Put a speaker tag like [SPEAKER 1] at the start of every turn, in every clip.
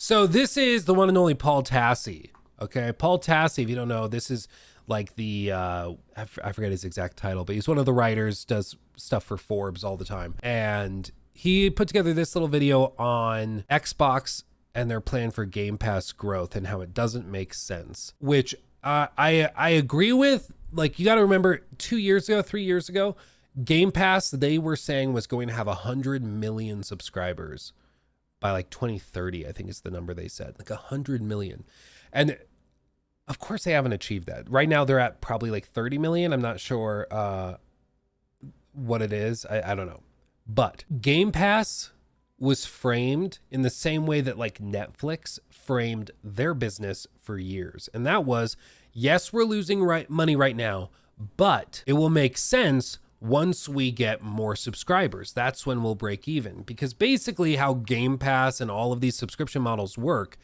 [SPEAKER 1] So this is the one and only Paul Tassi. Okay, Paul Tassi, if you don't know, this is like the I forget his exact title, but he's one of the writers, does stuff for Forbes all the time. And he put together this little video on Xbox and their plan for Game Pass growth and how it doesn't make sense, which I agree with. Like, you got to remember 2 years ago, 3 years ago, Game Pass, they were saying was going to have 100 million subscribers by like 2030, I think is the number they said, like 100 million. And of course they haven't achieved that. Right now they're at probably like 30 million. I'm not sure what it is. I don't know. But Game Pass was framed in the same way that like Netflix framed their business for years. And that was, yes, we're losing money right now, but it will make sense once we get more subscribers. That's when we'll break even. Because basically how Game Pass and all of these subscription models work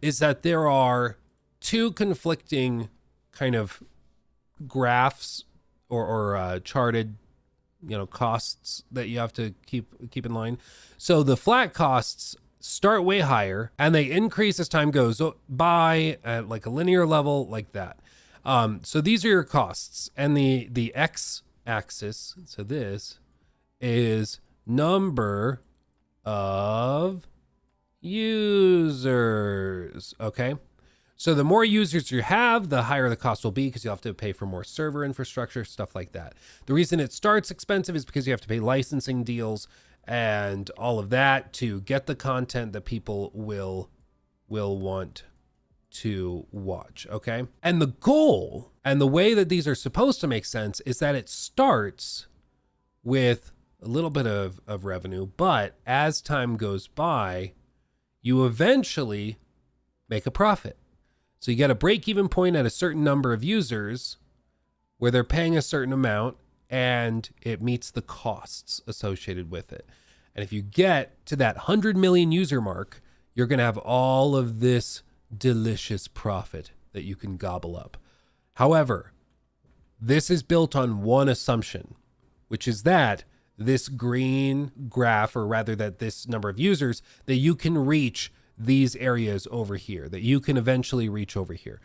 [SPEAKER 1] is that there are two conflicting kind of graphs or charted, costs that you have to keep in line. So the flat costs start way higher and they increase as time goes by at like a linear level like that. So these are your costs, and the X axis, so this is number of users. Okay. So the more users you have, the higher the cost will be, because you'll have to pay for more server infrastructure, stuff like that. The reason it starts expensive is because you have to pay licensing deals and all of that to get the content that people will want to watch. Okay. And the goal and the way that these are supposed to make sense is that it starts with a little bit of revenue, but as time goes by, you eventually make a profit. So you get a break-even point at a certain number of users where they're paying a certain amount and it meets the costs associated with it. And if you get to that 100 million user mark, you're going to have all of this delicious profit that you can gobble up. However, this is built on one assumption, which is that this green graph, or rather that this number of users, that you can reach these areas over here, that you can eventually reach over here.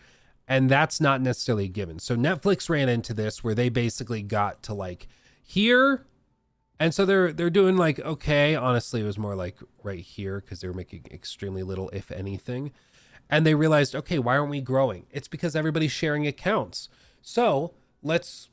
[SPEAKER 1] And that's not necessarily a given. So Netflix ran into this where they basically got to like here. And so they're doing like, okay, honestly, it was more like right here because they were making extremely little, if anything. And they realized, okay, why aren't we growing? It's because everybody's sharing accounts. So let's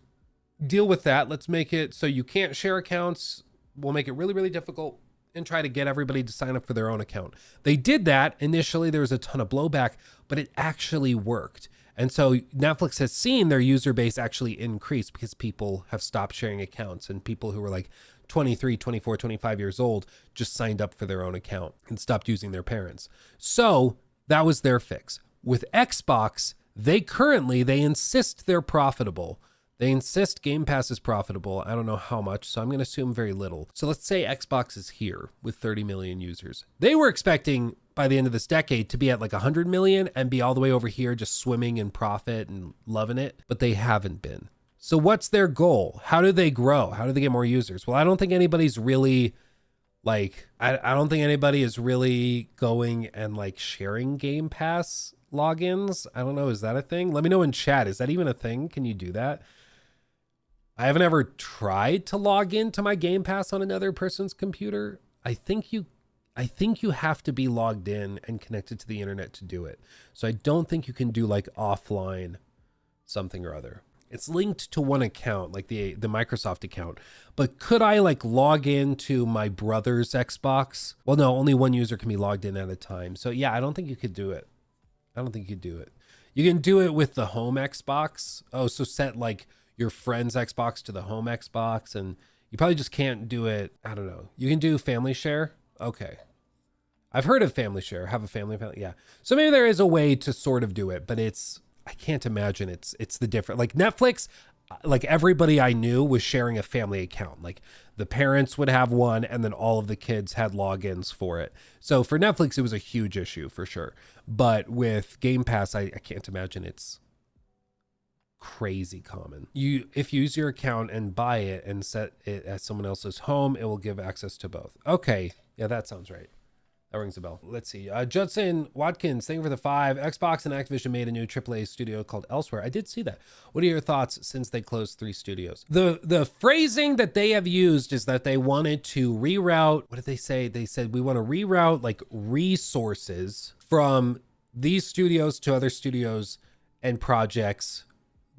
[SPEAKER 1] deal with that. Let's make it so you can't share accounts. We'll make it really, really difficult and try to get everybody to sign up for their own account. They did that. Initially, there was a ton of blowback, but it actually worked. And so Netflix has seen their user base actually increase because people have stopped sharing accounts, and people who were like 23, 24, 25 years old just signed up for their own account and stopped using their parents. So that was their fix. With Xbox, they insist they're profitable. They insist Game Pass is profitable. I don't know how much, so I'm going to assume very little. So let's say Xbox is here with 30 million users. They were expecting by the end of this decade to be at like 100 million and be all the way over here just swimming in profit and loving it, but they haven't been. So what's their goal? How do they grow? How do they get more users? Well, I don't think anybody's really like, I don't think anybody is really going and like sharing Game Pass logins. I don't know. Is that a thing? Let me know in chat. Is that even a thing? Can you do that? I haven't ever tried to log into my Game Pass on another person's computer. I think you have to be logged in and connected to the internet to do it. So I don't think you can do like offline something or other. It's linked to one account, like the Microsoft account. But could I like log into my brother's Xbox? Well, no, only one user can be logged in at a time. So yeah, I don't think you could do it. I don't think you could do it. You can do it with the home Xbox. Oh, so set like your friend's Xbox to the home Xbox, and you probably just can't do it. I don't know. You can do family share. Okay. I've heard of family share, have a family. Yeah. So maybe there is a way to sort of do it, but I can't imagine it's the different, like Netflix, like everybody I knew was sharing a family account. Like the parents would have one and then all of the kids had logins for it. So for Netflix, it was a huge issue for sure. But with Game Pass, I can't imagine it's crazy common. If you use your account and buy it and set it as someone else's home, it will give access to both. Okay. Yeah, that sounds right. That rings a bell. Let's see. Judson Watkins, thank you for the 5. Xbox and Activision made a new AAA studio called Elsewhere. I did see that. What are your thoughts since they closed 3 studios? The phrasing that they have used is that they wanted to reroute. What did they say? They said we want to reroute like resources from these studios to other studios and projects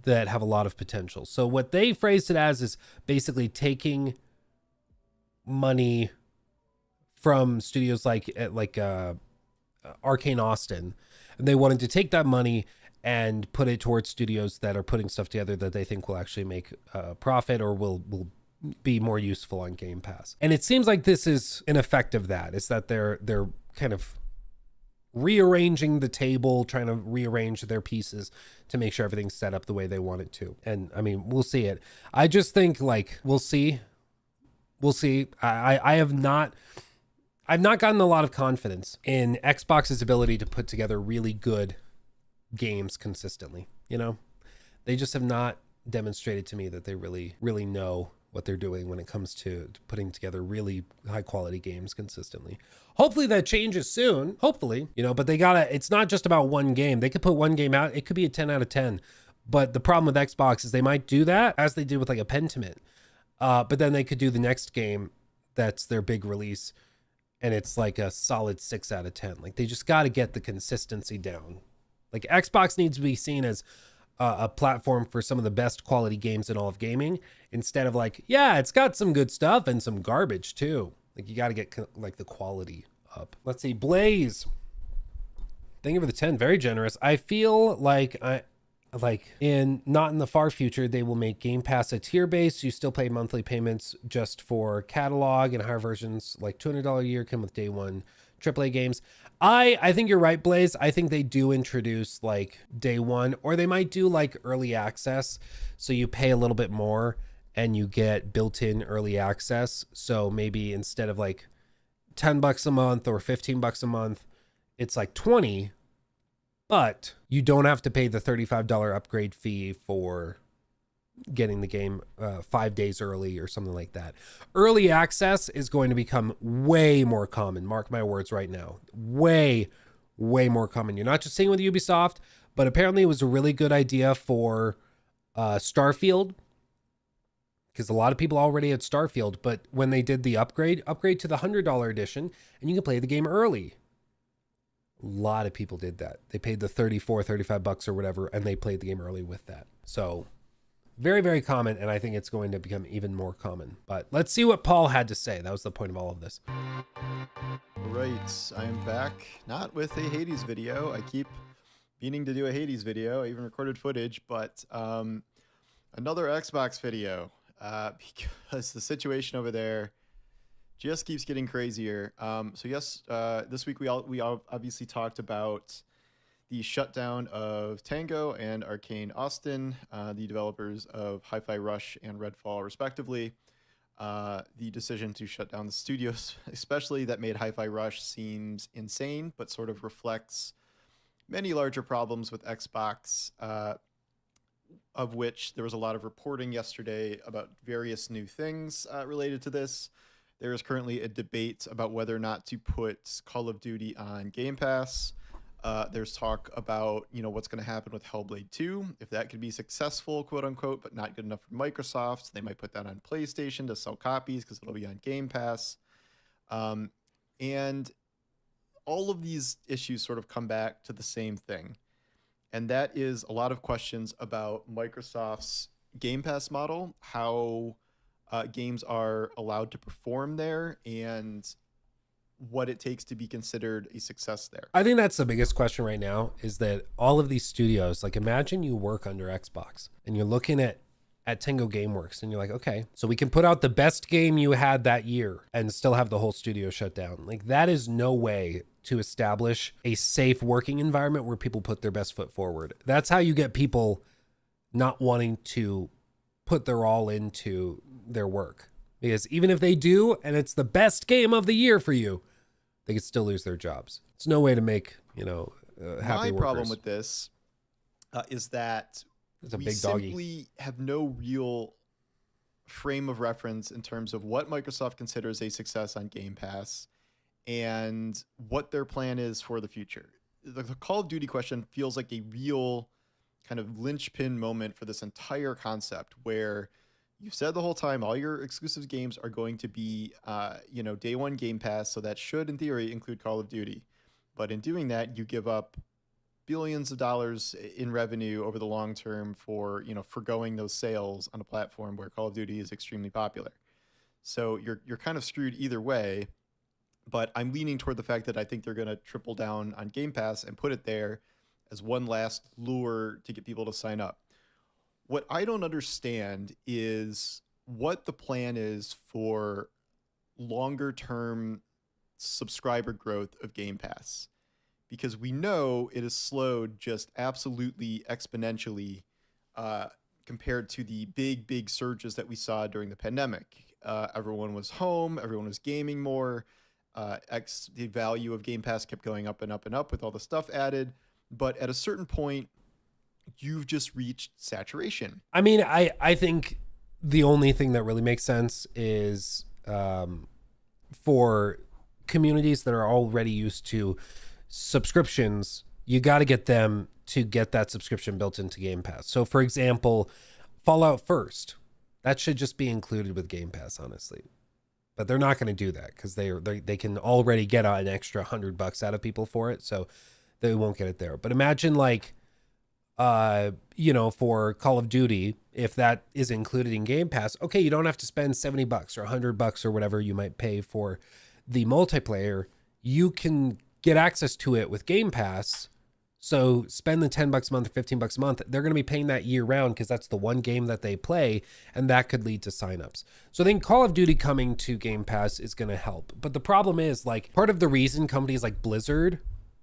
[SPEAKER 1] that have a lot of potential. So what they phrased it as is basically taking money from studios like Arcane Austin, and they wanted to take that money and put it towards studios that are putting stuff together that they think will actually make a profit or will be more useful on Game Pass. And it seems like this is an effect of that. Is that they're kind of rearranging the table, trying to rearrange their pieces to make sure everything's set up the way they want it to. And I mean, we'll see it. I just think like we'll see. I've not gotten a lot of confidence in Xbox's ability to put together really good games consistently. You know, they just have not demonstrated to me that they really know what they're doing when it comes to putting together really high quality games consistently. Hopefully that changes soon. Hopefully, you know, but it's not just about one game. They could put one game out. It could be a 10 out of 10. But the problem with Xbox is they might do that as they did with like a Pentiment. But then they could do the next game that's their big release and it's like a solid 6 out of 10. Like they just got to get the consistency down. Like Xbox needs to be seen as a platform for some of the best quality games in all of gaming, instead of like, yeah, it's got some good stuff and some garbage too. Like you got to get like the quality up. Let's see. Blaze, thank you for the 10. Very generous. I feel like not in the far future, they will make Game Pass a tier base. You still pay monthly payments just for catalog, and higher versions like $200 a year come with day one AAA games. I think you're right, Blaze. I think they do introduce like day one, or they might do like early access. So you pay a little bit more and you get built-in early access. So maybe instead of like $10 a month or $15 a month, it's like 20, but you don't have to pay the $35 upgrade fee for getting the game 5 days early or something like that. Early access is going to become way more common. Mark my words right now. Way more common. You're not just seeing with Ubisoft, but apparently it was a really good idea for Starfield, because a lot of people already had Starfield, but when they did the upgrade to the $100 edition, and you can play the game early. A lot of people did that. They paid the $35 or whatever, and they played the game early with that. So very, very common, and I think it's going to become even more common. But let's see what Paul had to say. That was the point of all of this.
[SPEAKER 2] Right, I am back, not with a Hades video. I keep meaning to do a Hades video. I even recorded footage, but another Xbox video, because the situation over there just keeps getting crazier. So yes, this week we obviously talked about the shutdown of Tango and Arcane Austin, the developers of Hi-Fi Rush and Redfall, respectively. The decision to shut down the studios, especially that made Hi-Fi Rush, seems insane, but sort of reflects many larger problems with Xbox, of which there was a lot of reporting yesterday about various new things related to this. There is currently a debate about whether or not to put Call of Duty on Game Pass. There's talk about, what's going to happen with Hellblade 2, if that could be successful, quote unquote, but not good enough for Microsoft. They might put that on PlayStation to sell copies because it'll be on Game Pass. And all of these issues sort of come back to the same thing. And that is a lot of questions about Microsoft's Game Pass model, how games are allowed to perform there, and what it takes to be considered a success there.
[SPEAKER 1] I think that's the biggest question right now, is that all of these studios, like imagine you work under Xbox and you're looking at Tango Gameworks and you're like, okay, so we can put out the best game you had that year and still have the whole studio shut down. Like that is no way to establish a safe working environment where people put their best foot forward. That's how you get people not wanting to put their all into their work. Because even if they do, and it's the best game of the year for you, they could still lose their jobs. It's no way to make, happy
[SPEAKER 2] My
[SPEAKER 1] workers.
[SPEAKER 2] problem with this is that
[SPEAKER 1] it's a
[SPEAKER 2] we
[SPEAKER 1] big
[SPEAKER 2] simply have no real frame of reference in terms of what Microsoft considers a success on Game Pass and what their plan is for the future. The Call of Duty question feels like a real kind of linchpin moment for this entire concept, where you've said the whole time all your exclusive games are going to be, day one Game Pass. So that should, in theory, include Call of Duty. But in doing that, you give up billions of dollars in revenue over the long term for, forgoing those sales on a platform where Call of Duty is extremely popular. So you're kind of screwed either way. But I'm leaning toward the fact that I think they're going to triple down on Game Pass and put it there as one last lure to get people to sign up. What I don't understand is what the plan is for longer term subscriber growth of Game Pass, because we know it has slowed just absolutely exponentially compared to the big surges that we saw during the pandemic. Everyone was home, everyone was gaming more. The value of Game Pass kept going up and up and up with all the stuff added. But at a certain point, you've just reached saturation.
[SPEAKER 1] I mean, I think the only thing that really makes sense is for communities that are already used to subscriptions, you got to get them to get that subscription built into Game Pass. So, for example, Fallout First, that should just be included with Game Pass, honestly. But they're not going to do that because they can already get an extra $100 out of people for it, so they won't get it there. But imagine like, for Call of Duty, if that is included in Game Pass, okay, you don't have to spend $70 or $100 or whatever you might pay for the multiplayer. You can get access to it with Game Pass. So spend the $10 a month or $15 a month. They're going to be paying that year round because that's the one game that they play, and that could lead to signups. So I think Call of Duty coming to Game Pass is going to help. But the problem is, like, part of the reason companies like Blizzard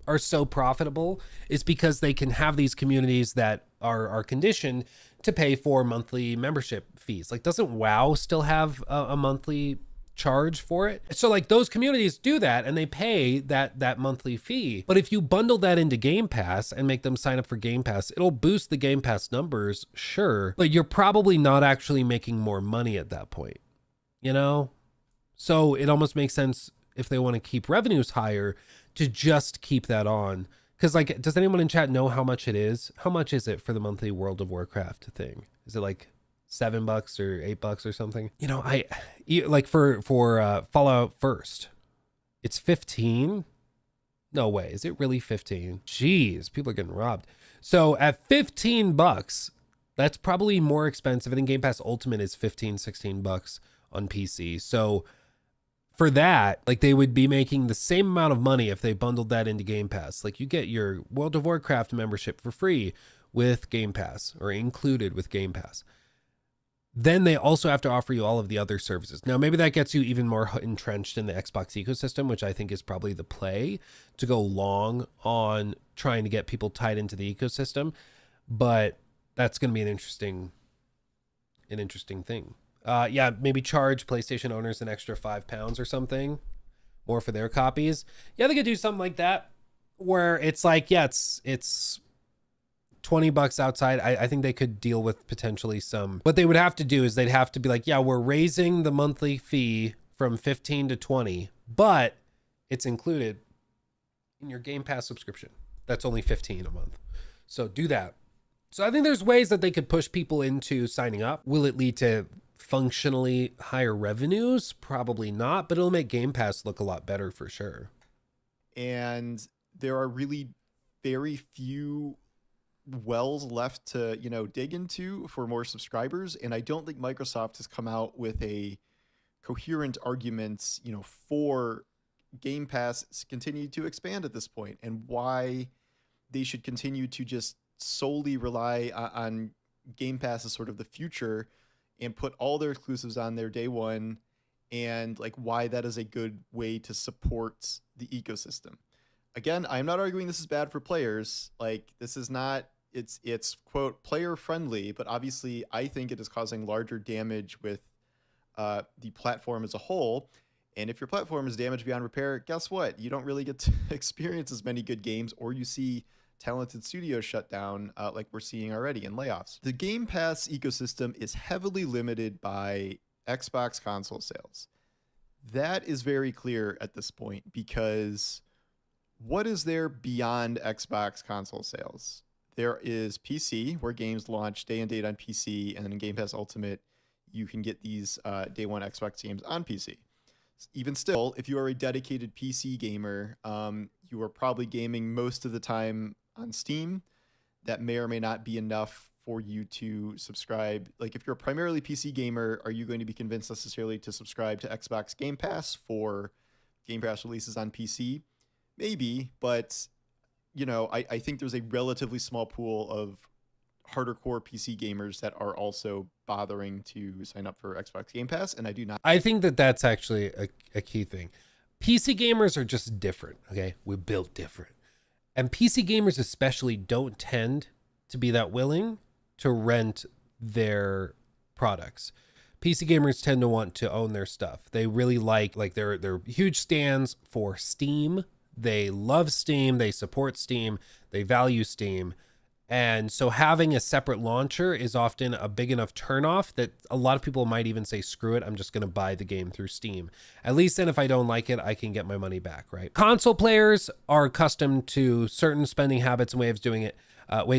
[SPEAKER 1] are so profitable is because they can have these communities that are conditioned to pay for monthly membership fees. Like, doesn't WoW still have a monthly charge for it? So like those communities do that and they pay that monthly fee. But if you bundle that into Game Pass and make them sign up for Game Pass, it'll boost the Game Pass numbers, sure, but you're probably not actually making more money at that point, So it almost makes sense, if they want to keep revenues higher, to just keep that on. Because, like, does anyone in chat know how much it is? How much is it for the monthly World of Warcraft thing? Is it like $7 or $8 or something? For Fallout First, it's 15. No way. Is it really 15? Jeez, people are getting robbed. So at $15, that's probably more expensive. I think Game Pass Ultimate is $15-16 on PC. So for that, like, they would be making the same amount of money if they bundled that into Game Pass. Like, you get your World of Warcraft membership for free with Game Pass, or included with Game Pass. Then they also have to offer you all of the other services. Now, maybe that gets you even more entrenched in the Xbox ecosystem, which I think is probably the play, to go long on trying to get people tied into the ecosystem. But that's going to be an interesting thing. Maybe charge PlayStation owners an extra £5 or something more for their copies. Yeah, they could do something like that, where it's like, it's $20 outside. I think they could deal with potentially some. What they would have to do is they'd have to be like, yeah, we're raising the monthly fee from 15 to 20, but it's included in your Game Pass subscription. That's only 15 a month. So do that. So I think there's ways that they could push people into signing up. Will it lead to functionally higher revenues? Probably not, but it'll make Game Pass look a lot better for sure.
[SPEAKER 2] And there are really very few wells left to dig into for more subscribers, and I don't think Microsoft has come out with a coherent argument for Game Pass to continue to expand at this point, and why they should continue to just solely rely on Game Pass as sort of the future and put all their exclusives on there day one, and like why that is a good way to support the ecosystem. Again, I'm not arguing this is bad for players. Like, this is not, it's quote player friendly, but obviously I think it is causing larger damage with the platform as a whole. And if your platform is damaged beyond repair, guess what? You don't really get to experience as many good games, or you see talented studios shut down like we're seeing already in layoffs. The Game Pass ecosystem is heavily limited by Xbox console sales. That is very clear at this point, because what is there beyond Xbox console sales? There is PC, where games launch day and date on PC, and then in Game Pass Ultimate, you can get these day one Xbox games on PC. Even still, if you are a dedicated PC gamer, you are probably gaming most of the time on Steam. That may or may not be enough for you to subscribe. Like, if you're a primarily PC gamer, are you going to be convinced necessarily to subscribe to Xbox Game Pass for Game Pass releases on PC? Maybe, but I think there's a relatively small pool of hardcore PC gamers that are also bothering to sign up for Xbox Game Pass, and I do not.
[SPEAKER 1] I think that that's actually a key thing. PC gamers are just different. Okay, we're built different, and PC gamers especially don't tend to be that willing to rent their products. PC gamers tend to want to own their stuff. They really like they're huge stands for Steam. They love Steam. They support Steam. They value Steam. And so having a separate launcher is often a big enough turnoff that a lot of people might even say, screw it, I'm just going to buy the game through Steam. At least then if I don't like it, I can get my money back, right? Console players are accustomed to certain spending habits and ways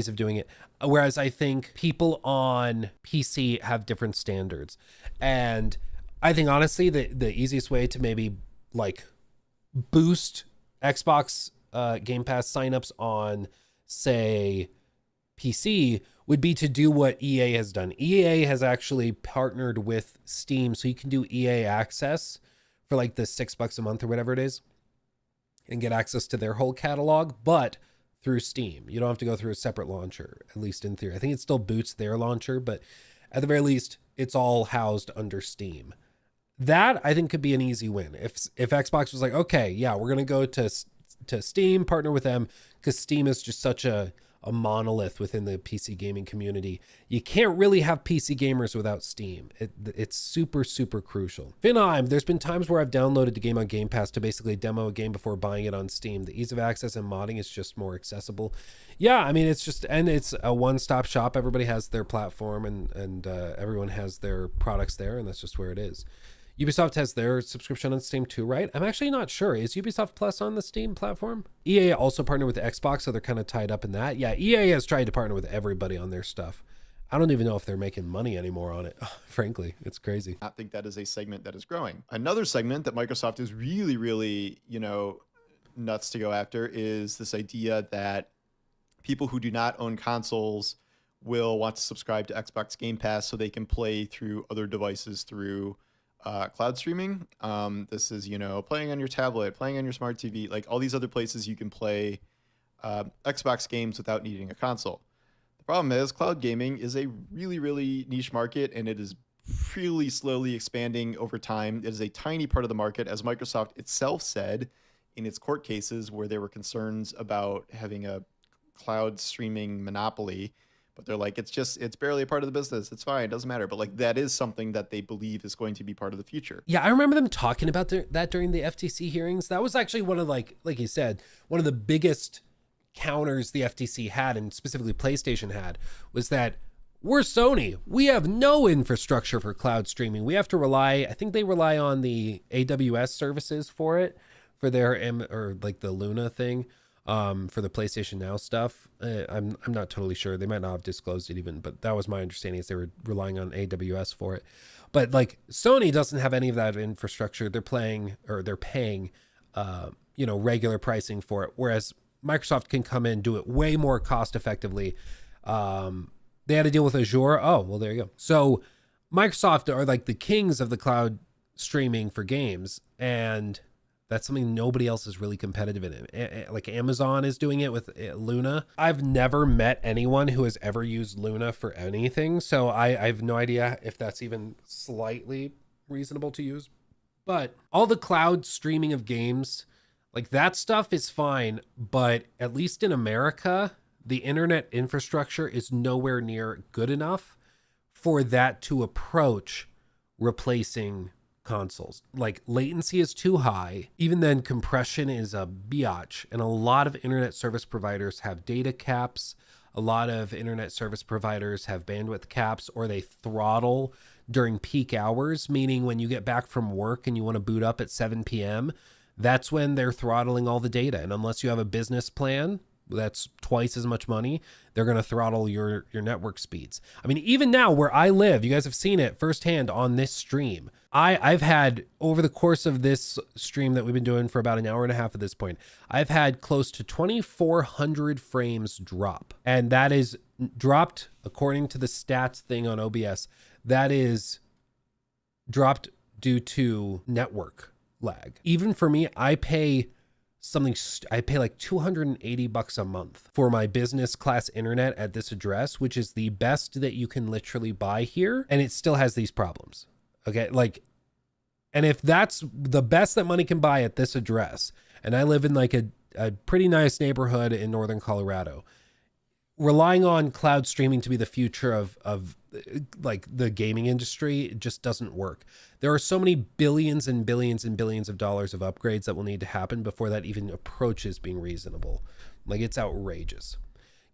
[SPEAKER 1] of doing it. Whereas I think people on PC have different standards. And I think honestly, the easiest way to maybe like boost Xbox Game Pass signups on, say, PC would be to do what EA has done. EA has actually partnered with Steam, so you can do EA access for like the $6 a month or whatever it is and get access to their whole catalog, but through Steam. You don't have to go through a separate launcher, at least in theory. I think it still boots their launcher, but at the very least, it's all housed under Steam. That I think could be an easy win. If Xbox was like, okay, yeah, we're gonna go to Steam, partner with them, because Steam is just such a monolith within the PC gaming community. You can't really have PC gamers without Steam. It's super, super crucial. Finheim, there's been times where I've downloaded the game on Game Pass to basically demo a game before buying it on Steam. The ease of access and modding is just more accessible. Yeah, I mean, it's a one-stop shop. Everybody has their platform and everyone has their products there, and that's just where it is. Ubisoft has their subscription on Steam too, right? I'm actually not sure. Is Ubisoft Plus on the Steam platform? EA also partnered with Xbox, so they're kind of tied up in that. Yeah, EA has tried to partner with everybody on their stuff. I don't even know if they're making money anymore on it. Frankly, it's crazy.
[SPEAKER 2] I think that is a segment that is growing. Another segment that Microsoft is really, really, nuts to go after is this idea that people who do not own consoles will want to subscribe to Xbox Game Pass so they can play through other devices through cloud streaming. This is, playing on your tablet, playing on your smart TV, like all these other places you can play Xbox games without needing a console. The problem is cloud gaming is a really, really niche market, and it is really slowly expanding over time. It is a tiny part of the market, as Microsoft itself said in its court cases where there were concerns about having a cloud streaming monopoly. But they're like, it's barely a part of the business. It's fine. It doesn't matter. But like, that is something that they believe is going to be part of the future.
[SPEAKER 1] Yeah, I remember them talking about that during the FTC hearings. That was actually one of, like you said, one of the biggest counters the FTC had, and specifically PlayStation had, was that we're Sony. We have no infrastructure for cloud streaming. We have to rely, I think they rely on the AWS services for it, for their, or like the Luna thing. For the PlayStation Now stuff. I'm not totally sure. They might not have disclosed it even, but that was my understanding, is they were relying on AWS for it. But like Sony doesn't have any of that infrastructure. They're paying, regular pricing for it. Whereas Microsoft can come in, do it way more cost effectively. They had to deal with Azure. Oh, well, there you go. So Microsoft are like the kings of the cloud streaming for games, and that's something nobody else is really competitive in. Like Amazon is doing it with Luna. I've never met anyone who has ever used Luna for anything, so I have no idea if that's even slightly reasonable to use. But all the cloud streaming of games, like that stuff is fine, but at least in America, the internet infrastructure is nowhere near good enough for that to approach replacing consoles. Like latency is too high. Even then, compression is a biatch, and a lot of internet service providers have data caps. A lot of internet service providers have bandwidth caps, or they throttle during peak hours, meaning when you get back from work and you want to boot up at 7 p.m., that's when they're throttling all the data. And unless you have a business plan that's twice as much money, they're going to throttle your network speeds. I mean, even now where I live, you guys have seen it firsthand on this stream. I've had, over the course of this stream that we've been doing for about an hour and a half at this point, I've had close to 2,400 frames drop. And that is dropped, according to the stats thing on OBS, that is dropped due to network lag. Even for me, I pay like $280 a month for my business class internet at this address, which is the best that you can literally buy here. And it still has these problems. Okay. Like, and if that's the best that money can buy at this address, and I live in like a pretty nice neighborhood in Northern Colorado, relying on cloud streaming to be the future of like the gaming industry, it just doesn't work. There are so many billions and billions and billions of dollars of upgrades that will need to happen before that even approaches being reasonable. Like, it's outrageous.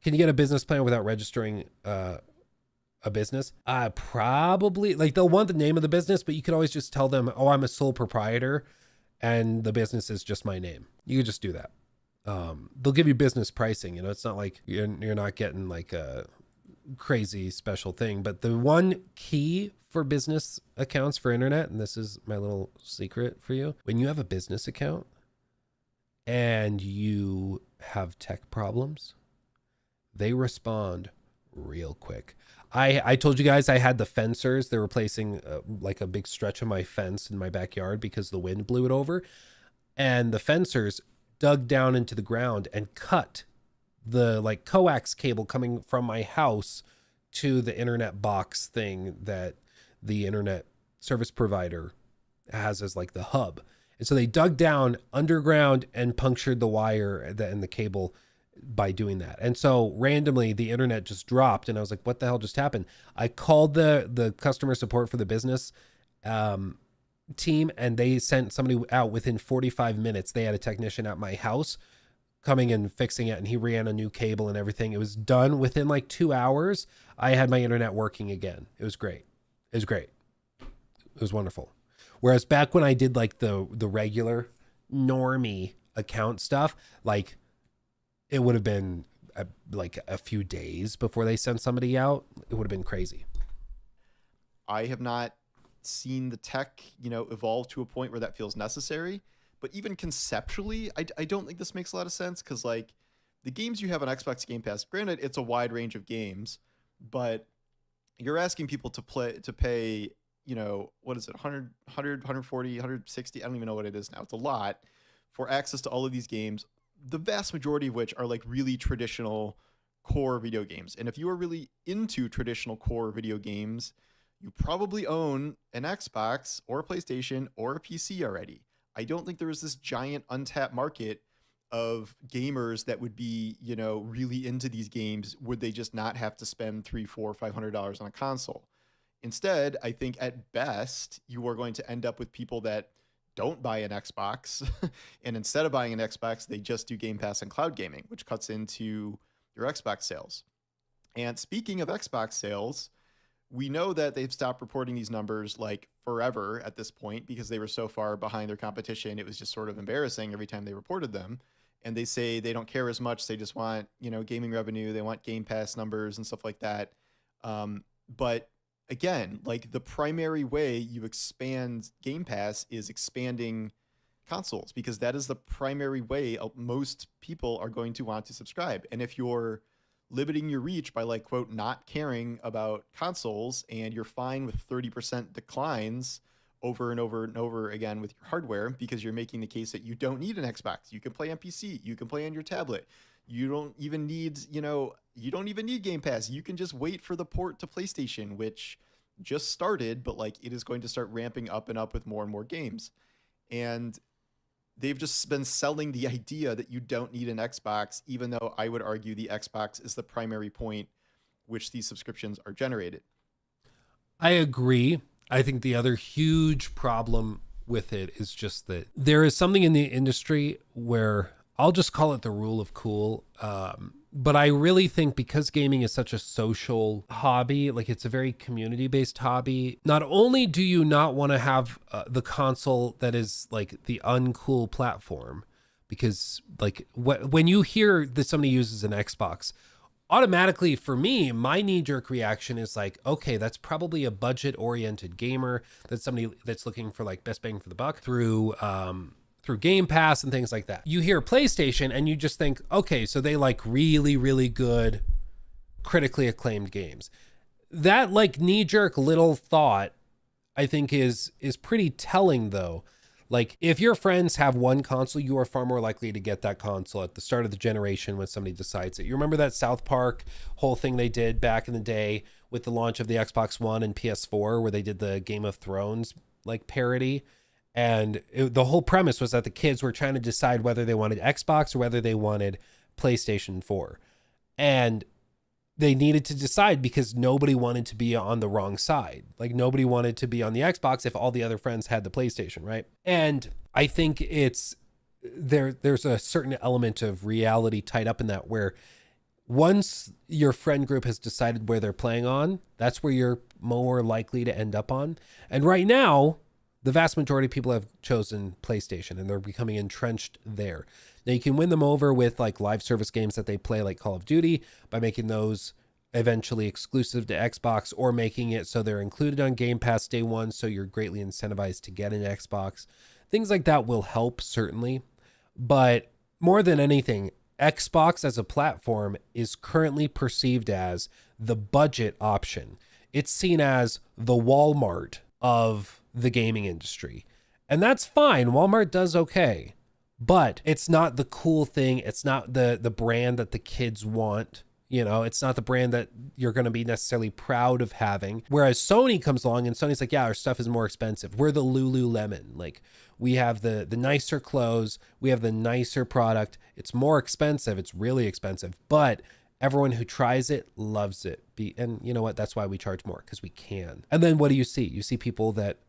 [SPEAKER 1] Can you get a business plan without registering a business? Probably. Like, they'll want the name of the business, but you could always just tell them, oh, I'm a sole proprietor and the business is just my name. You could just do that. They'll give you business pricing. You know, it's not like you're not getting like a crazy special thing. But the one key for business accounts for internet, and this is my little secret for you, when you have a business account and you have tech problems, they respond real quick. I told you guys I had the fencers. They're replacing like a big stretch of my fence in my backyard because the wind blew it over. And the fencers dug down into the ground and cut the like coax cable coming from my house to the internet box thing that the internet service provider has as like the hub. And so they dug down underground and punctured the wire and the cable by doing that. And so randomly the internet just dropped and I was like, what the hell just happened? I called the customer support for the business team and they sent somebody out within 45 minutes. They had a technician at my house coming and fixing it, and he ran a new cable and everything. It was done within like 2 hours. I had my internet working again. It was great. It was great. It was wonderful. Whereas back when I did like the regular normie account stuff, like it would have been like a few days before they sent somebody out. It would have been crazy.
[SPEAKER 2] I have not seen the tech, evolve to a point where that feels necessary. But even conceptually, I don't think this makes a lot of sense because, like, the games you have on Xbox Game Pass, granted, it's a wide range of games, but you're asking people to pay, what is it, 100, 140, 160? I don't even know what it is now. It's a lot for access to all of these games, the vast majority of which are, like, really traditional core video games. And if you are really into traditional core video games, you probably own an Xbox or a PlayStation or a PC already. I don't think there is this giant untapped market of gamers that would be, really into these games. Would they just not have to spend $300, $400, $500 on a console? Instead, I think at best, you are going to end up with people that don't buy an Xbox. And instead of buying an Xbox, they just do Game Pass and cloud gaming, which cuts into your Xbox sales. And speaking of Xbox sales, we know that they've stopped reporting these numbers like forever at this point because they were so far behind their competition. It was just sort of embarrassing every time they reported them. And they say they don't care as much. They just want, gaming revenue. They want Game Pass numbers and stuff like that. But again, like the primary way you expand Game Pass is expanding consoles because that is the primary way most people are going to want to subscribe. And if you're limiting your reach by like, quote, not caring about consoles and you're fine with 30% declines over and over and over again with your hardware because you're making the case that you don't need an Xbox. You can play on PC. You can play on your tablet. You don't even need, you don't even need Game Pass. You can just wait for the port to PlayStation, which just started, but like it is going to start ramping up and up with more and more games. And they've just been selling the idea that you don't need an Xbox, even though I would argue the Xbox is the primary point which these subscriptions are generated.
[SPEAKER 1] I agree. I think the other huge problem with it is just that there is something in the industry where I'll just call it the rule of cool. But I really think because gaming is such a social hobby, like it's a very community based hobby, not only do you not want to have the console that is like the uncool platform, because like when you hear that somebody uses an Xbox, automatically for me, my knee-jerk reaction is like, okay, that's probably a budget-oriented gamer. That's somebody that's looking for like best bang for the buck through Gamepass and things like that. You hear PlayStation and you just think, okay, so they like really, really good, critically acclaimed games. That like knee-jerk little thought, I think is pretty telling though. Like if your friends have one console, you are far more likely to get that console at the start of the generation when somebody decides it. You remember that South Park whole thing they did back in the day with the launch of the Xbox One and PS4 where they did the Game of Thrones like parody? And the whole premise was that the kids were trying to decide whether they wanted Xbox or whether they wanted PlayStation 4. And they needed to decide because nobody wanted to be on the wrong side. Like nobody wanted to be on the Xbox if all the other friends had the PlayStation, right? And I think there's a certain element of reality tied up in that where once your friend group has decided where they're playing on, that's where you're more likely to end up on. And right now, the vast majority of people have chosen PlayStation and they're becoming entrenched there. Now you can win them over with like live service games that they play like Call of Duty by making those eventually exclusive to Xbox or making it so they're included on Game Pass day one, so you're greatly incentivized to get an Xbox. Things like that will help, certainly. But more than anything, Xbox as a platform is currently perceived as the budget option. It's seen as the Walmart of the gaming industry. And that's fine. Walmart does okay. But it's not the cool thing. It's not the brand that the kids want. You know, it's not the brand that you're going to be necessarily proud of having. Whereas Sony comes along and Sony's like, yeah, our stuff is more expensive. We're the Lululemon. Like we have the nicer clothes. We have the nicer product. It's more expensive. It's really expensive. But everyone who tries it loves it. And you know what? That's why we charge more, because we can. And then what do you see? You see people that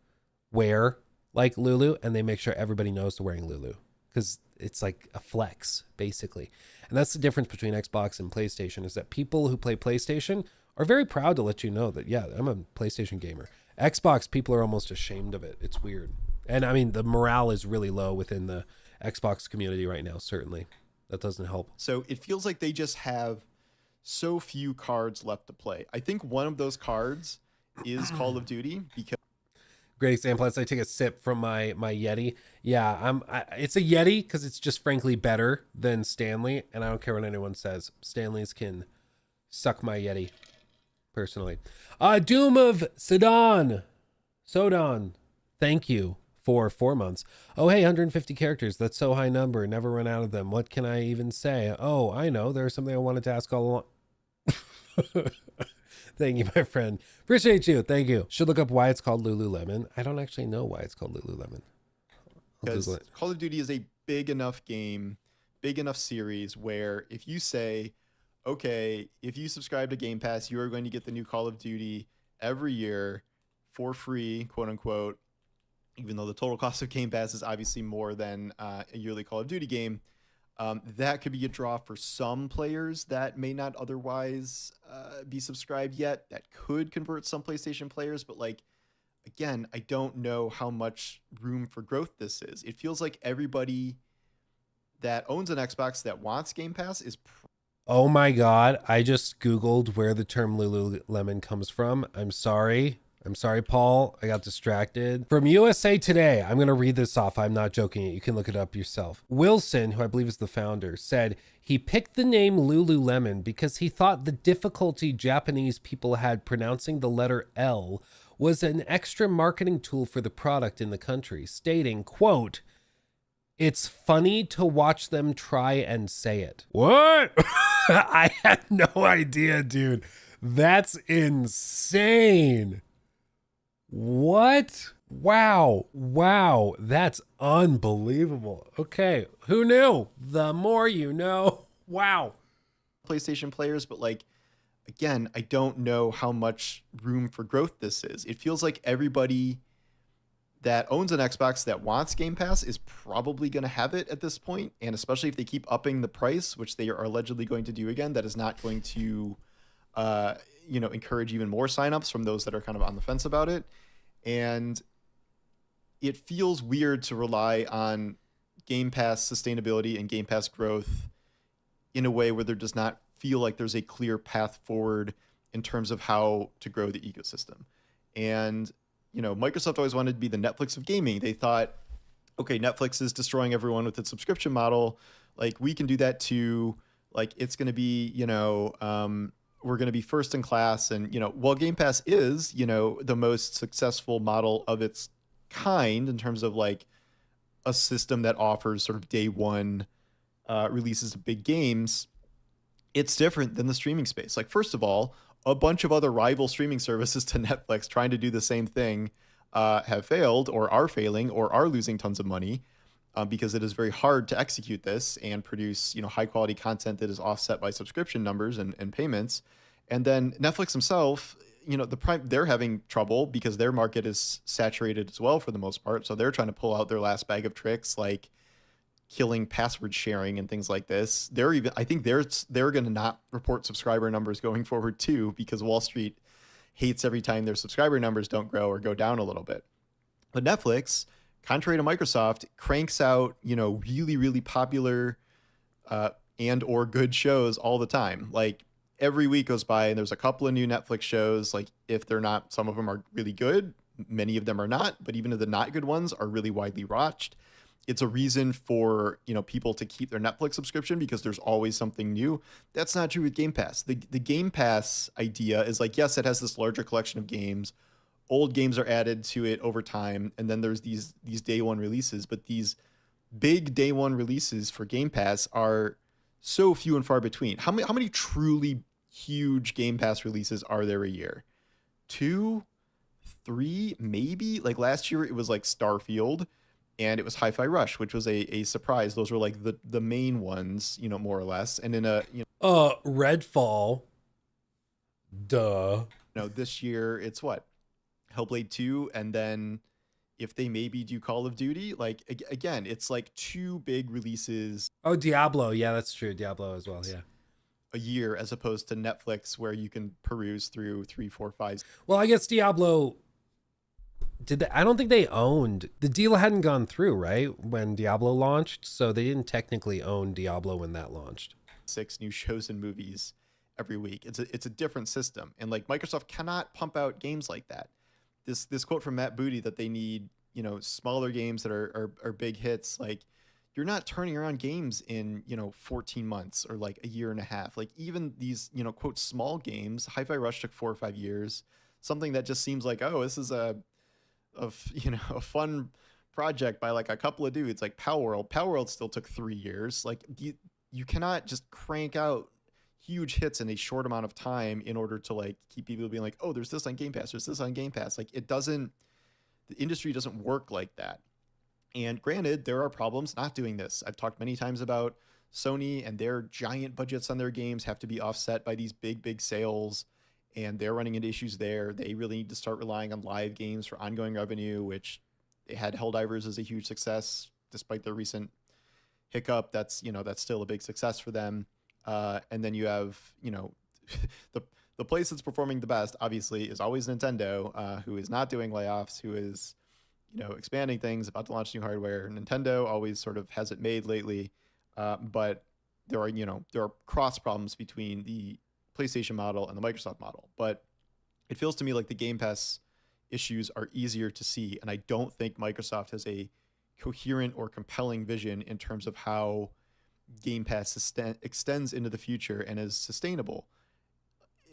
[SPEAKER 1] wear like Lulu and they make sure everybody knows they're wearing Lulu because it's like a flex basically. And that's the difference between Xbox and PlayStation, is that people who play PlayStation are very proud to let you know that, yeah, I'm a PlayStation gamer. Xbox, people are almost ashamed of it. It's weird. And I mean, the morale is really low within the Xbox community right now. Certainly that doesn't help.
[SPEAKER 2] So it feels like they just have so few cards left to play. I think one of those cards is Call of Duty, because
[SPEAKER 1] great example as I take a sip from my Yeti. Yeah, it's a Yeti because it's just frankly better than Stanley, and I don't care what anyone says. Stanley's can suck my Yeti, personally. Doom of Sodon, thank you for 4 months. Oh, hey, 150 characters. That's so high number. Never run out of them. What can I even say? Oh, I know. There's something I wanted to ask all along. Thank you, my friend. Appreciate you. Thank you. Should look up why it's called Lululemon. I don't actually know why it's called Lululemon.
[SPEAKER 2] Because Call of Duty is a big enough game, big enough series where if you say, okay, if you subscribe to Game Pass, you are going to get the new Call of Duty every year for free, quote unquote, even though the total cost of Game Pass is obviously more than a yearly Call of Duty game. That could be a draw for some players that may not otherwise be subscribed yet. That could convert some PlayStation players, but like, again, I don't know how much room for growth this is. It feels like everybody that owns an Xbox that wants Game Pass is.
[SPEAKER 1] Oh my God. I just Googled where the term Lululemon comes from. I'm sorry, Paul. I got distracted. From USA Today, I'm going to read this off. I'm not joking. You can look it up yourself. Wilson, who I believe is the founder, said he picked the name Lululemon because he thought the difficulty Japanese people had pronouncing the letter L was an extra marketing tool for the product in the country, stating, quote, "It's funny to watch them try and say it." What? I had no idea, dude. That's insane. What? Wow. That's unbelievable. Okay. Who knew? The more you know. Wow.
[SPEAKER 2] PlayStation players, but like, again, I don't know how much room for growth this is. It feels like everybody that owns an Xbox that wants Game Pass is probably going to have it at this point, and especially if they keep upping the price, which they are allegedly going to do again, that is not going to, uh, encourage even more signups from those that are kind of on the fence about it. And it feels weird to rely on Game Pass sustainability and Game Pass growth in a way where there does not feel like there's a clear path forward in terms of how to grow the ecosystem. And Microsoft always wanted to be the Netflix of gaming. They thought, okay, Netflix is destroying everyone with its subscription model. Like, we can do that too. Like, it's going to be, we're going to be first in class. And, while Game Pass is, the most successful model of its kind in terms of like a system that offers sort of day one releases of big games, it's different than the streaming space. Like, first of all, a bunch of other rival streaming services to Netflix trying to do the same thing have failed or are failing or are losing tons of money because it is very hard to execute this and produce high quality content that is offset by subscription numbers and payments. And then Netflix themselves, they're having trouble because their market is saturated as well for the most part. So they're trying to pull out their last bag of tricks, like killing password sharing and things like this. I think they're going to not report subscriber numbers going forward too, because Wall Street hates every time their subscriber numbers don't grow or go down a little bit. But Netflix, contrary to Microsoft, cranks out, really, really popular and or good shows all the time. Like, every week goes by and there's a couple of new Netflix shows. Like, if they're not, some of them are really good, many of them are not, but even the not good ones are really widely watched. It's a reason for people to keep their Netflix subscription because there's always something new. That's not true with Game Pass. The Game Pass idea is like, yes, it has this larger collection of games. Old games are added to it over time, and then there's these day one releases. But these big day one releases for Game Pass are so few and far between. How many truly huge Game Pass releases are there a year? 2, 3, maybe. Like, last year it was like Starfield. And it was Hi-Fi Rush, which was a surprise. Those were like the main ones, more or less. And in
[SPEAKER 1] Redfall. Duh.
[SPEAKER 2] This year it's what? Hellblade 2, and then if they maybe do Call of Duty, like, again, it's like 2 big releases.
[SPEAKER 1] Oh, Diablo. Yeah, that's true. Diablo as well. Yeah.
[SPEAKER 2] A year, as opposed to Netflix, where you can peruse through 3, 4, 5.
[SPEAKER 1] Well, I guess Diablo. I don't think they owned, the deal hadn't gone through, right, when Diablo launched, so they didn't technically own Diablo when that launched.
[SPEAKER 2] 6 new shows and movies every week. It's a different system, and like, Microsoft cannot pump out games like that. This quote from Matt Booty that they need smaller games that are big hits. Like, you're not turning around games in 14 months or like a year and a half. Like, even these quote small games, Hi-Fi Rush took 4 or 5 years. Something that just seems like, oh, this is a fun project by like a couple of dudes, like Power World still took 3 years. Like, you cannot just crank out huge hits in a short amount of time in order to like keep people being like, oh, there's this on Game Pass, there's this on Game Pass. Like, the industry doesn't work like that. And granted, there are problems not doing this. I've talked many times about Sony and their giant budgets on their games have to be offset by these big sales, and they're running into issues there. They really need to start relying on live games for ongoing revenue, which they had Helldivers as a huge success despite their recent hiccup. That's still a big success for them. And then you have the place that's performing the best, obviously, is always Nintendo, who is not doing layoffs, who is expanding things, about to launch new hardware. Nintendo always sort of has it made lately, but there are cross problems between the PlayStation model and the Microsoft model. But it feels to me like the Game Pass issues are easier to see, and I don't think Microsoft has a coherent or compelling vision in terms of how Game Pass extends into the future and is sustainable.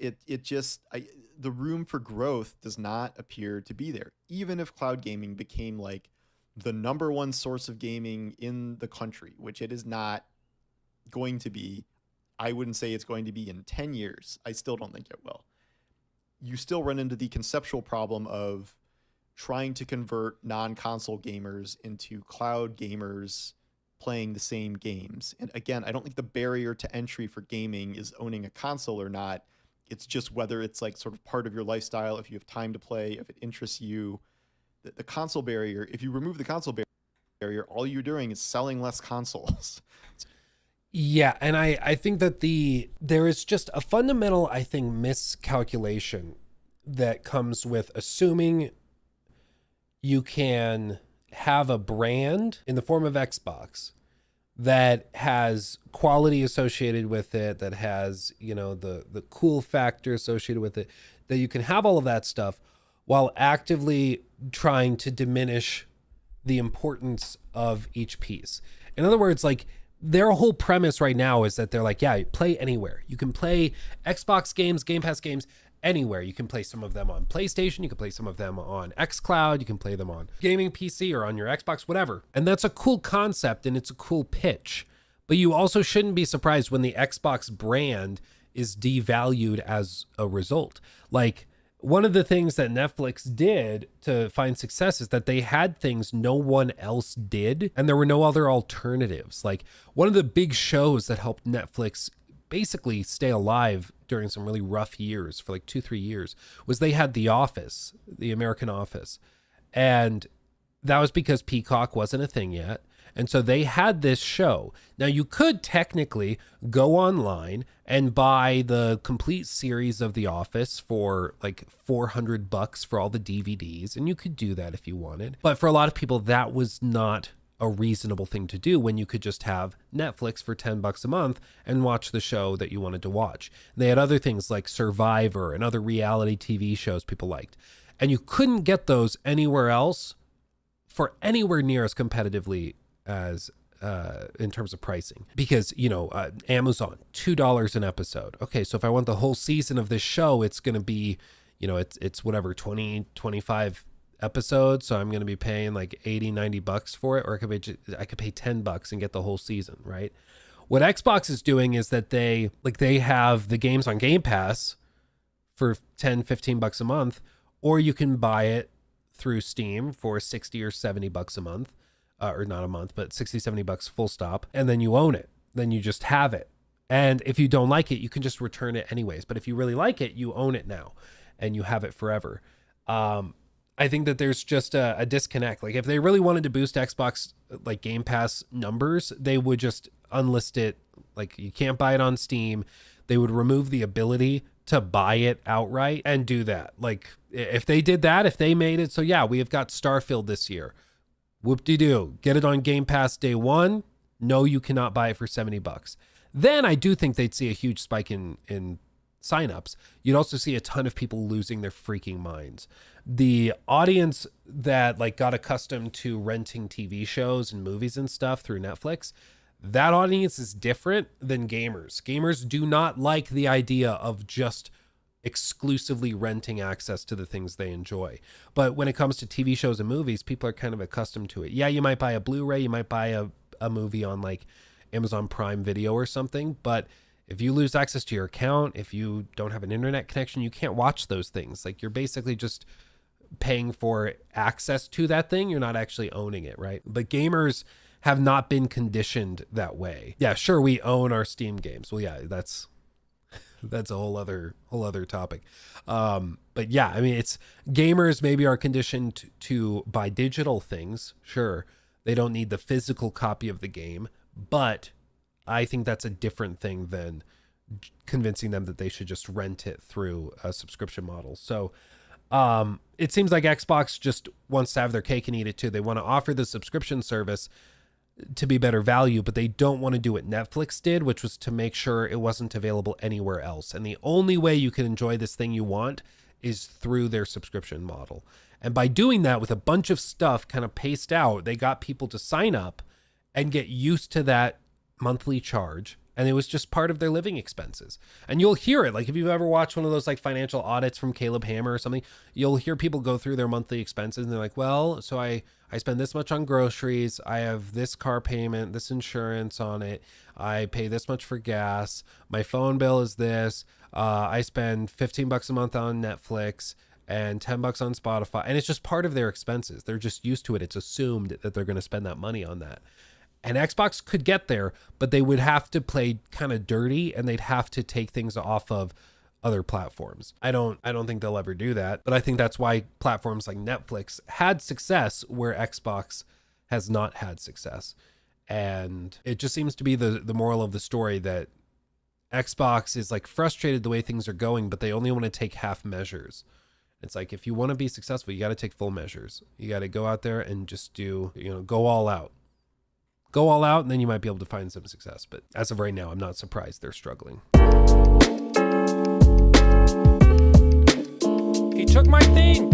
[SPEAKER 2] The room for growth does not appear to be there. Even if cloud gaming became like the number one source of gaming in the country, which it is not going to be, I wouldn't say it's going to be in 10 years. I still don't think it will. You still run into the conceptual problem of trying to convert non-console gamers into cloud gamers playing the same games. And again, I don't think the barrier to entry for gaming is owning a console or not. It's just whether it's like sort of part of your lifestyle, if you have time to play, if it interests you. the console barrier. If you remove the console barrier, all you're doing is selling less consoles.
[SPEAKER 1] Yeah, and I think that there is just a fundamental, I think, miscalculation that comes with assuming you can have a brand in the form of Xbox that has quality associated with it, that has, you know, the cool factor associated with it, that you can have all of that stuff while actively trying to diminish the importance of each piece. In other words, like, their whole premise right now is that they're like, yeah, play anywhere. You can play Xbox games, Game Pass games anywhere. You can play some of them on PlayStation. You can play some of them on xCloud. You can play them on gaming PC or on your Xbox, whatever. And that's a cool concept and it's a cool pitch. But you also shouldn't be surprised when the Xbox brand is devalued as a result. Like, one of the things that Netflix did to find success is that they had things no one else did, and there were no other alternatives. Like, one of the big shows that helped Netflix basically stay alive during some really rough years for like 2-3 years was they had The Office, the American Office. And that was because Peacock wasn't a thing yet. And so they had this show. Now, you could technically go online and buy the complete series of The Office for like $400 for all the DVDs. And you could do that if you wanted. But for a lot of people, that was not a reasonable thing to do when you could just have Netflix for $10 a month and watch the show that you wanted to watch. They had other things like Survivor and other reality TV shows people liked. And you couldn't get those anywhere else for anywhere near as competitively as in terms of pricing, because, you know, Amazon, $2 an episode. Okay, so if I want the whole season of this show, it's going to be, you know, it's whatever, 20-25 episodes, so I'm going to be paying like $80-90 for it, or I could pay $10 and get the whole season, right? What Xbox is doing is that they have the games on Game Pass for $10-15 a month, or you can buy it through Steam for $60 or $70 a month. Or not a month, but $60-70 full stop. And then you own it. Then you just have it. And if you don't like it, you can just return it anyways. But if you really like it, you own it now and you have it forever. I think that there's just a disconnect. Like, if they really wanted to boost Xbox like Game Pass numbers, they would just unlist it. Like, you can't buy it on Steam. They would remove the ability to buy it outright and do that. Like, if they did that, if they made it so, yeah, we have got Starfield this year. Whoop-de-doo. Get it on Game Pass day one. No, you cannot buy it for $70. Then I do think they'd see a huge spike in signups. You'd also see a ton of people losing their freaking minds. The audience that like got accustomed to renting TV shows and movies and stuff through Netflix, that audience is different than gamers. Gamers do not like the idea of just exclusively renting access to the things they enjoy. But when it comes to TV shows and movies, people are kind of accustomed to it. Yeah, you might buy a Blu-ray, you might buy a movie on like Amazon Prime Video or something, but if you lose access to your account, if you don't have an internet connection, you can't watch those things. Like, you're basically just paying for access to that thing. You're not actually owning it, right? But gamers have not been conditioned that way. Yeah, sure, we own our Steam games. Well, yeah, that's a whole other topic. But yeah, I mean, it's gamers maybe are conditioned to buy digital things. Sure, they don't need the physical copy of the game, but I think that's a different thing than convincing them that they should just rent it through a subscription model. So it seems like Xbox just wants to have their cake and eat it too. They want to offer the subscription service to be better value, but they don't want to do what Netflix did, which was to make sure it wasn't available anywhere else. And the only way you can enjoy this thing you want is through their subscription model. And by doing that with a bunch of stuff kind of paced out, they got people to sign up and get used to that monthly charge. And it was just part of their living expenses. And you'll hear it. Like, if you've ever watched one of those like financial audits from Caleb Hammer or something, you'll hear people go through their monthly expenses and they're like, well, so I spend this much on groceries. I have this car payment, this insurance on it. I pay this much for gas. My phone bill is this. I spend $15 a month on Netflix and $10 on Spotify. And it's just part of their expenses. They're just used to it. It's assumed that they're going to spend that money on that. And Xbox could get there, but they would have to play kind of dirty and they'd have to take things off of other platforms. I don't think they'll ever do that, but I think that's why platforms like Netflix had success where Xbox has not had success. And it just seems to be the moral of the story that Xbox is like frustrated the way things are going, but they only want to take half measures. It's like, if you want to be successful, you got to take full measures. You got to go out there and just do, go all out. Go all out, and then you might be able to find some success. But as of right now, I'm not surprised they're struggling. He took my thing.